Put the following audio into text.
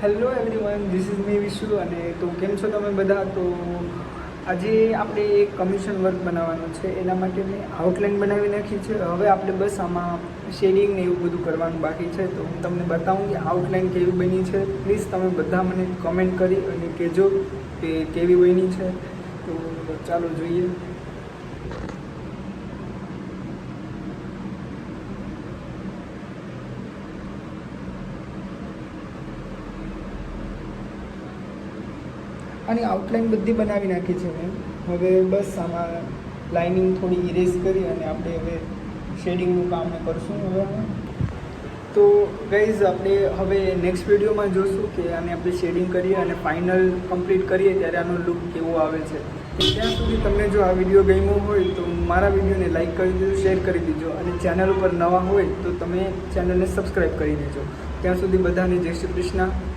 Hello everyone, this is મી વિશુ. અને તો કેમ છો તમે બધા? તો આજે આપણે એક કમિશન વર્ક બનાવવાનું છે, એના માટે મેં આઉટલાઇન બનાવી નાખી છે. હવે આપણે બસ આમાં શેડિંગ ને એવું બધું કરવાનું બાકી છે. તો હું તમને બતાવું કે આઉટલાઇન કેવી બની છે. પ્લીઝ તમે બધા મને કમેન્ટ કરી અને કહેજો કે કેવી બની છે. તો ચાલો જોઈએ. આની આઉટલાઇન બધી બનાવી નાખી છે મેં. હવે બસ આમાં લાઇનિંગ થોડી ઇરેઝ કરી અને આપણે હવે શેડિંગનું કામ કરશું. હવે તો ગાઈઝ આપણે હવે નેક્સ્ટ વિડીયોમાં જોશું કે આને આપણે શેડિંગ કરીએ અને ફાઇનલ કમ્પ્લીટ કરીએ ત્યારે આનો લુક કેવો આવે છે. ત્યાં સુધી તમને જો આ વિડીયો ગમ્યો હોય તો મારા વિડીયોને લાઇક કરી દેજો, શેર કરી દેજો અને ચેનલ ઉપર નવા હોય તો તમે ચેનલને સબસ્ક્રાઈબ કરી દેજો. ત્યાં સુધી બધાને જય શ્રી કૃષ્ણ.